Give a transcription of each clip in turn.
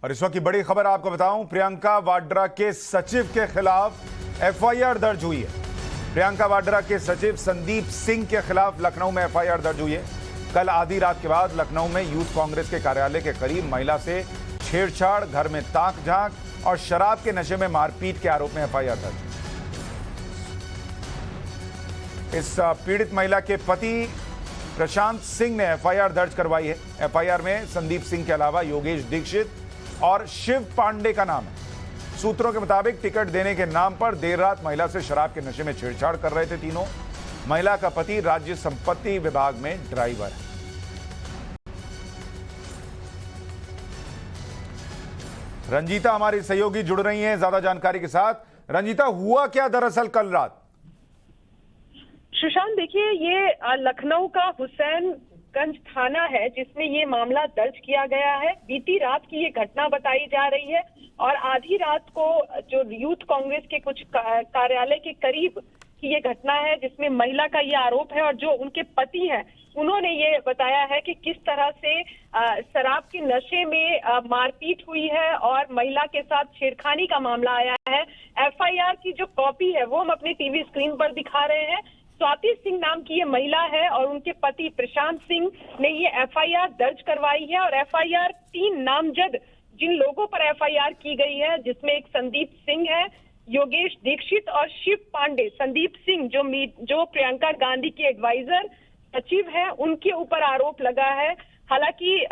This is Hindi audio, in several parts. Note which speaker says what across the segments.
Speaker 1: और इस वक्त की बड़ी खबर आपको बताऊं, प्रियंका वाड्रा के सचिव के खिलाफ एफआईआर दर्ज हुई है। प्रियंका वाड्रा के सचिव संदीप सिंह के खिलाफ लखनऊ में एफआईआर दर्ज हुई है। कल आधी रात के बाद लखनऊ में यूथ कांग्रेस के कार्यालय के करीब महिला से छेड़छाड़, घर में ताक झांक और शराब के नशे में मारपीट के आरोप में एफआईआर दर्ज। इस पीड़ित महिला के पति प्रशांत सिंह ने एफआईआर दर्ज करवाई है। एफआईआर में संदीप सिंह के अलावा योगेश दीक्षित और शिव पांडे का नाम है। सूत्रों के मुताबिक टिकट देने के नाम पर देर रात महिला से शराब के नशे में छेड़छाड़ कर रहे थे तीनों। महिला का पति राज्य संपत्ति विभाग में ड्राइवर है। रंजीता हमारी सहयोगी जुड़ रही हैं ज्यादा जानकारी के साथ। रंजीता, हुआ क्या दरअसल कल रात?
Speaker 2: सुशांत, देखिए, ये लखनऊ का हुसैनगंज थाना है जिसमें ये मामला दर्ज किया गया है। बीती रात की ये घटना बताई जा रही है और आधी रात को जो यूथ कांग्रेस के कुछ कार्यालय के करीब की ये घटना है जिसमें महिला का ये आरोप है और जो उनके पति हैं उन्होंने ये बताया है कि किस तरह से शराब के नशे में मारपीट हुई है और महिला के साथ छेड़खानी का मामला आया है। एफआईआर की जो कॉपी है वो हम अपनी टीवी स्क्रीन पर दिखा रहे हैं। स्वाति सिंह नाम की ये महिला है और उनके पति प्रशांत सिंह ने ये एफआईआर दर्ज करवाई है और एफआईआर 3 नामजद जिन लोगों पर एफआईआर की गई है जिसमें एक संदीप सिंह है, योगेश दीक्षित और शिव पांडे। संदीप सिंह जो प्रियंका गांधी के एडवाइजर सचिव है, उनके ऊपर आरोप लगा है। हालांकि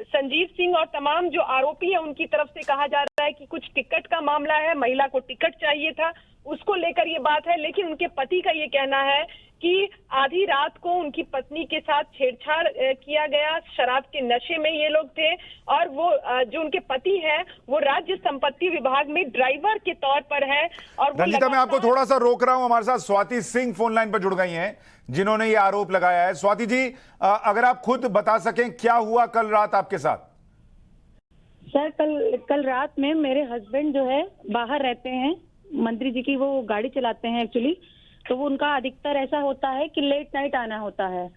Speaker 2: संजीव सिंह और तमाम जो आरोपी है उनकी तरफ से कहा जा रहा है कि कुछ टिकट का मामला है, महिला को टिकट चाहिए था, उसको लेकर ये बात है। लेकिन उनके पति का ये कहना है कि आधी रात को उनकी पत्नी के साथ छेड़छाड़ किया गया, शराब के नशे में ये लोग थे और वो जो उनके पति हैं वो राज्य संपत्ति विभाग में ड्राइवर के तौर पर है। और
Speaker 1: रंजीता, मैं आपको थोड़ा सा रोक रहा हूं। हमारे साथ स्वाति सिंह फोन लाइन पर जुड़ गई हैं जिन्होंने ये आरोप लगाया है। स्वाति जी, अगर आप खुद बता सकें क्या हुआ कल रात आपके साथ?
Speaker 3: सर, कल रात में मेरे हस्बैंड जो है बाहर रहते हैं, मंत्री जी की वो गाड़ी चलाते हैं एक्चुअली, तो वो उनका अधिकतर ऐसा होता है कि लेट नाइट आना होता है।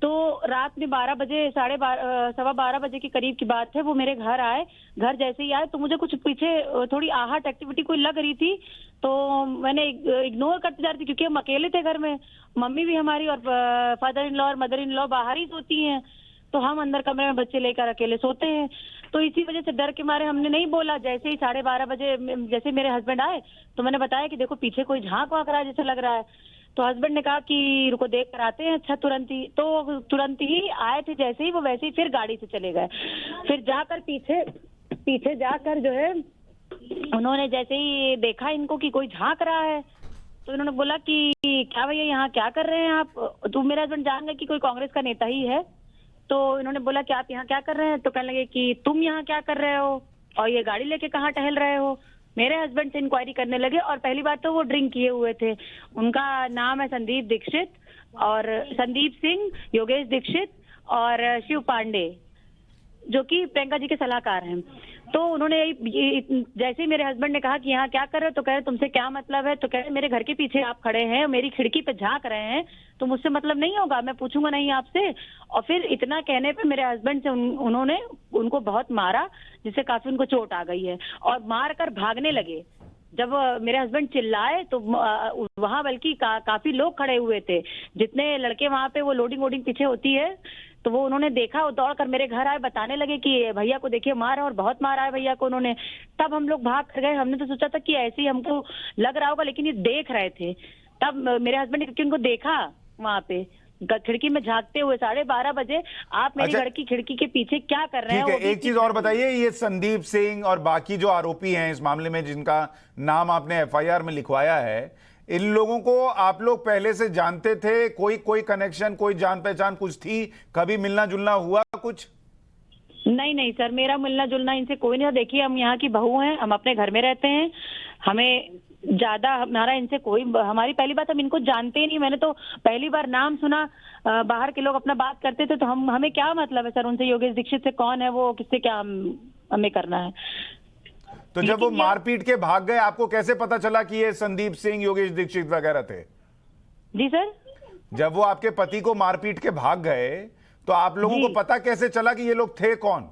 Speaker 3: तो रात में 12 बजे, 12:15 बजे के करीब की बात है, वो मेरे घर आए। घर जैसे ही आए तो मुझे कुछ पीछे थोड़ी आहट एक्टिविटी कोई लग रही थी, तो मैंने इग्नोर करते जा रही थी क्योंकि हम अकेले थे घर में। मम्मी भी हमारी और फादर इन लॉ और मदर इन लॉ बाहर ही सोती हैं, तो हम अंदर कमरे में बच्चे लेकर अकेले सोते हैं। तो इसी वजह से डर के मारे हमने नहीं बोला। जैसे ही 12:30 बजे जैसे मेरे हस्बैंड आए तो मैंने बताया कि देखो पीछे कोई झांक वाक रहा है जैसे लग रहा है। तो हस्बैंड ने कहा कि रुको देख कर आते हैं। अच्छा, तुरंत ही आए थे, जैसे ही वो वैसे ही फिर गाड़ी से चले गए। फिर जाकर पीछे जाकर जो है उन्होंने जैसे ही देखा इनको कि कोई झांक रहा है तो इन्होंने बोला कि क्या भैया यहाँ क्या कर रहे हैं आप? तो मेरे हस्बैंड जान गए कि कोई कांग्रेस का नेता ही है। तो इन्होंने बोला कि आप यहाँ क्या कर रहे हैं? तो कहने लगे कि तुम यहाँ क्या कर रहे हो और ये गाड़ी लेके कहाँ टहल रहे हो? मेरे हस्बैंड से इंक्वायरी करने लगे और पहली बात तो वो ड्रिंक किए हुए थे। उनका नाम है संदीप दीक्षित और संदीप सिंह, योगेश दीक्षित और शिव पांडे, जो कि प्रियंका जी के सलाहकार हैं। तो उन्होंने जैसे ही मेरे हस्बैंड ने कहा कि यहाँ क्या कर रहे हो, तो कह रहे तुमसे क्या मतलब है? तो कह रहे मेरे घर के पीछे आप खड़े हैं, मेरी खिड़की पे झांक रहे हैं, तो मुझसे मतलब नहीं होगा, मैं पूछूंगा नहीं आपसे। और फिर इतना कहने पे मेरे हस्बैंड से उन्होंने उनको बहुत मारा, जिससे काफी उनको चोट आ गई है और मार कर भागने लगे। जब मेरे हस्बैंड चिल्लाए तो वहां बल्कि काफी लोग खड़े हुए थे, जितने लड़के वहां पे वो लोडिंग वोडिंग पीछे होती है, तो वो उन्होंने देखा, वो दौड़ कर मेरे घर आए, बताने लगे कि भैया को देखिए मार है और बहुत मारा है भैया को उन्होंने। तब हम लोग भाग कर गए। हमने तो सोचा था कि ऐसे ही हमको लग रहा होगा, लेकिन ये देख रहे थे। तब मेरे हस्बैंड ने क्योंकि उनको देखा वहां पे खिड़की में झांकते हुए 12:30 बजे, आप मेरी घर की खिड़की के पीछे क्या कर रहे हैं?
Speaker 1: ठीक है, एक चीज और बताइए, ये संदीप सिंह और बाकी जो आरोपी हैं इस मामले में जिनका नाम आपने एफआईआर में लिखवाया है, इन लोगों को आप लोग पहले से जानते थे? कोई कनेक्शन, कोई जान पहचान कुछ थी? कभी मिलना जुलना हुआ कुछ?
Speaker 3: नहीं सर, मेरा मिलना जुलना इनसे कोई नहीं था। देखिए, हम यहाँ की बहू हैं, हम अपने घर में रहते हैं, हमें ज्यादा हमारा इनसे कोई, हमारी पहली बात हम इनको जानते ही नहीं। मैंने तो पहली बार नाम सुना, बाहर के लोग अपना बात करते थे, तो हमें क्या मतलब है सर उनसे? योगेश दीक्षित से कौन है वो, किससे क्या हमें करना है?
Speaker 1: तो जब वो मारपीट के भाग गए, आपको कैसे पता चला कि ये संदीप सिंह, योगेश दीक्षित वगैरह थे?
Speaker 3: जी सर,
Speaker 1: जब वो आपके पति को मारपीट के भाग गए तो आप लोगों को पता कैसे चला कि ये लोग थे कौन?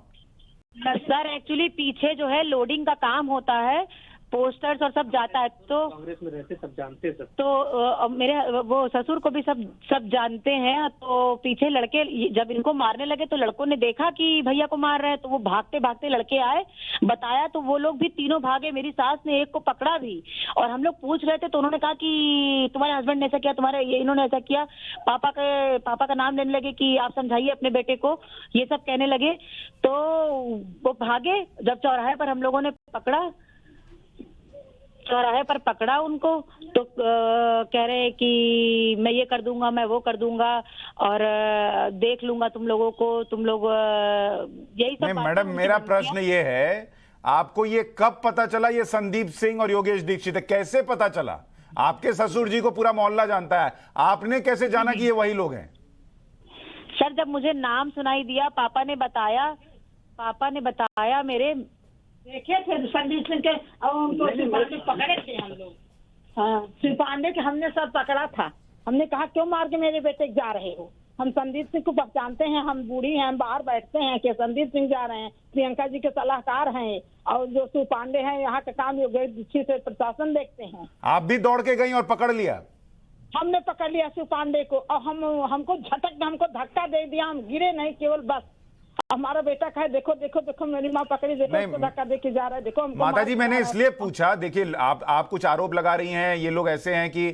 Speaker 3: सर एक्चुअली पीछे जो है लोडिंग का काम होता है, पोस्टर्स और सब जाता है, तो
Speaker 4: कांग्रेस में रहते सब जानते हैं सब।
Speaker 3: तो मेरे वो ससुर को भी सब जानते हैं। तो पीछे लड़के जब इनको मारने लगे तो लड़कों ने देखा कि भैया को मार रहे हैं, तो वो भागते भागते लड़के आए, बताया तो वो लोग भी तीनों भागे। मेरी सास ने एक को पकड़ा भी, और हम लोग पूछ रहे थे तो उन्होंने कहा कि तुम्हारे हस्बैंड ने ऐसा किया, तुम्हारे इन्होंने ऐसा किया, पापा का नाम लेने लगे कि आप समझाइए अपने बेटे को, ये सब कहने लगे। तो वो भागे। जब चौराहे पर हम लोगों ने चौराहे पर पकड़ा उनको, तो कह रहे कि मैं ये कर दूंगा, मैं वो कर दूंगा, और देख लूंगा तुम लोगों को, तुम लोग यही सब।
Speaker 1: नहीं मैडम, मेरा प्रश्न ये है, आपको ये कब पता चला ये संदीप सिंह और योगेश दीक्षित है? कैसे पता चला? आपके ससुर जी को पूरा मोहल्ला जानता है, आपने कैसे जाना कि ये वही लोग हैं?
Speaker 3: सर जब मुझे नाम सुनाई दिया, पापा ने बताया मेरे,
Speaker 5: देखे थे संदीप सिंह के, और उनको सिपाही पकड़े थे हम लोग। हाँ, सिपाही के हमने सब पकड़ा था। हमने कहा क्यों मार के मेरे बेटे जा रहे हो? हम संदीप सिंह को पहचानते हैं, हम बूढ़ी हैं, हम बाहर बैठते हैं कि संदीप सिंह जा रहे हैं, प्रियंका जी के सलाहकार हैं, और जो शिव पांडे हैं यहाँ का काम योगेश दीक्षित से प्रशासन देखते हैं।
Speaker 1: आप भी दौड़ के गई और पकड़ लिया?
Speaker 5: हमने पकड़ लिया शिव पांडे को, और हमको झटक, हमको धक्का दे दिया, हम गिरे नहीं, केवल बस हमारा बेटा कहे देखो देखो देखो मेरी माँ पकड़ी, देखो उसको धक्का दे के जा रहा है, देखो हमको।
Speaker 1: माता जी मैंने इसलिए पूछा, देखिए आप कुछ आरोप लगा रही हैं, ये लोग ऐसे हैं कि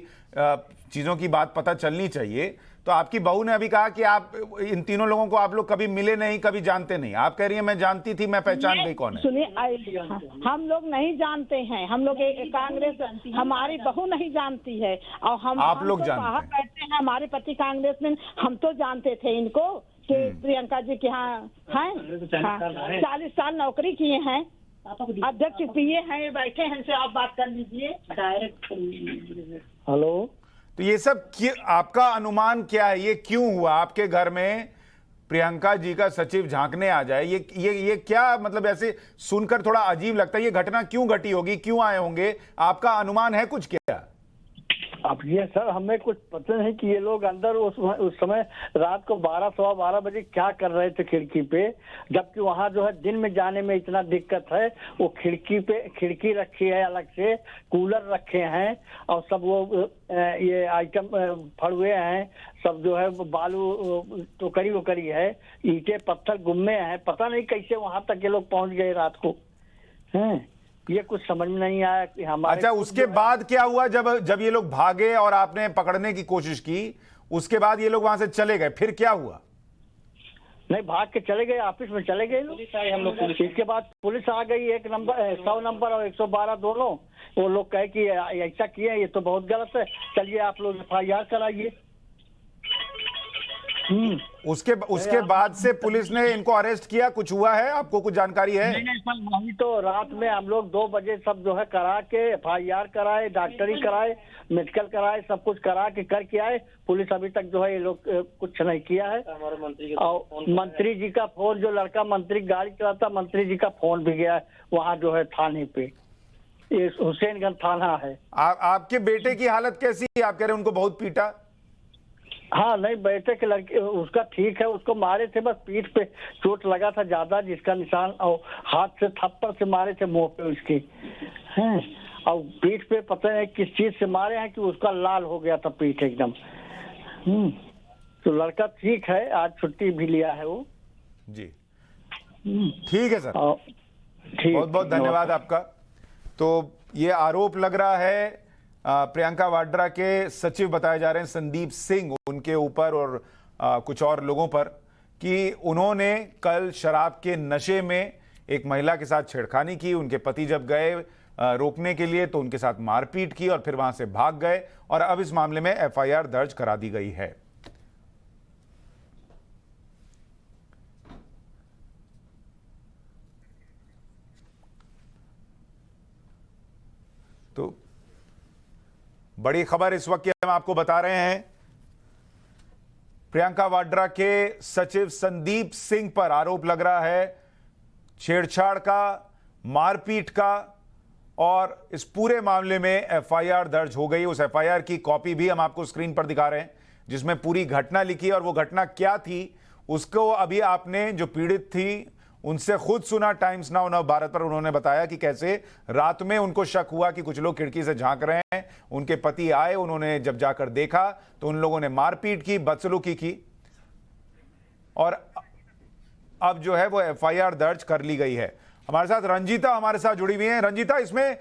Speaker 1: चीजों की बात पता चलनी चाहिए। तो आपकी बहू ने अभी कहा कि आप इन तीनों लोगों को आप लोग कभी मिले नहीं, कभी जानते नहीं। आप कह रही हैं मैं जानती थी, मैं पहचान गई कौन है।
Speaker 5: सुनिए, हम लोग नहीं जानते हैं, हम लोग कांग्रेस, हमारी बहू नहीं जानती है, और आप लोग बाहर बैठते हैं, हमारे पति कांग्रेस में, हम तो जानते थे इनको कि प्रियंका जी के यहाँ हैं, 40 साल नौकरी किए हैं, अध्यक्ष पिए हैं, बैठे हैं, से आप बात कर लीजिए डायरेक्ट।
Speaker 4: हेलो,
Speaker 1: तो ये सब आपका अनुमान क्या है? ये क्यों हुआ आपके घर में प्रियंका जी का सचिव झांकने आ जाए? ये क्या मतलब? ऐसे सुनकर थोड़ा अजीब लगता है। ये घटना क्यों घटी होगी, क्यों आए होंगे? आपका अनुमान है कुछ क्या?
Speaker 4: अब ये सर हमें कुछ पता नहीं कि ये लोग अंदर उस समय रात को 12 सवा 12 बजे क्या कर रहे थे खिड़की पे, जबकि वहाँ जो है दिन में जाने में इतना दिक्कत है। वो खिड़की रखी है, अलग से कूलर रखे हैं, और सब वो ये आइटम फड़ुए हैं, सब जो है बालू टोकरी वोकरी है, ईंटें पत्थर गुम्मे हैं। पता नहीं कैसे वहां तक ये लोग पहुंच गए रात को, हैं? ये कुछ समझ में नहीं आया कि हमारे।
Speaker 1: अच्छा, उसके बाद क्या हुआ? जब ये लोग भागे और आपने पकड़ने की कोशिश की, उसके बाद ये लोग वहां से चले गए, फिर क्या हुआ?
Speaker 4: नहीं, भाग के चले गए, ऑफिस में चले गए लोग। हम लोग इसके बाद पुलिस आ गई, 100 नंबर और 112 दोनों। वो लोग कहे कि ऐसा किए, ये तो बहुत गलत है, चलिए आप लोग FIR कराइए।
Speaker 1: उसके बाद से पुलिस ने इनको अरेस्ट किया? कुछ हुआ है? आपको कुछ जानकारी है?
Speaker 4: नहीं सर, वही तो रात में हम लोग 2 बजे सब जो है करा के FIR कराए, डॉक्टरी कराए, मेडिकल कराए, सब कुछ करा के करके आए। पुलिस अभी तक जो है ये लोग कुछ नहीं किया है। हमारे मंत्री जी का फोन, जो लड़का मंत्री गाड़ी चलाता, मंत्री जी का फोन भी गया है वहाँ जो है थाने पे, ये हुसैनगंज थाना है।
Speaker 1: आपके बेटे की हालत कैसी है? आप कह रहे हैं उनको बहुत पीटा?
Speaker 4: हाँ, नहीं, बेटे के लड़के उसका ठीक है, उसको मारे थे, बस पीठ पे चोट लगा था ज्यादा, जिसका निशान, और हाथ से थप्पड़ से मारे थे मुंह पे उसके, हैं? और पीठ पे पता नहीं किस चीज से मारे हैं कि उसका लाल हो गया था पीठ एकदम। तो लड़का ठीक है, आज छुट्टी भी लिया है वो
Speaker 1: जी। ठीक है सर,
Speaker 4: ठीक,
Speaker 1: बहुत बहुत धन्यवाद आपका। तो ये आरोप लग रहा है प्रियंका वाड्रा के सचिव बताए जा रहे हैं संदीप सिंह, उनके ऊपर और कुछ और लोगों पर, कि उन्होंने कल शराब के नशे में एक महिला के साथ छेड़खानी की। उनके पति जब गए रोकने के लिए तो उनके साथ मारपीट की और फिर वहां से भाग गए, और अब इस मामले में FIR दर्ज करा दी गई है। तो बड़ी खबर इस वक्त हम आपको बता रहे हैं, प्रियंका वाड्रा के सचिव संदीप सिंह पर आरोप लग रहा है छेड़छाड़ का, मारपीट का, और इस पूरे मामले में FIR दर्ज हो गई। उस FIR की कॉपी भी हम आपको स्क्रीन पर दिखा रहे हैं, जिसमें पूरी घटना लिखी है, और वो घटना क्या थी उसको अभी आपने, जो पीड़ित थी उनसे खुद सुना टाइम्स नाउ नव भारत पर। उन्होंने बताया कि कैसे रात में उनको शक हुआ कि कुछ लोग खिड़की से झांक रहे हैं। उनके पति आए, उन्होंने जब जाकर देखा तो उन लोगों ने मारपीट की, बदसलूकी की और अब जो है वो एफआईआर दर्ज कर ली गई है। हमारे साथ रंजीता जुड़ी हुई है। रंजीता, इसमें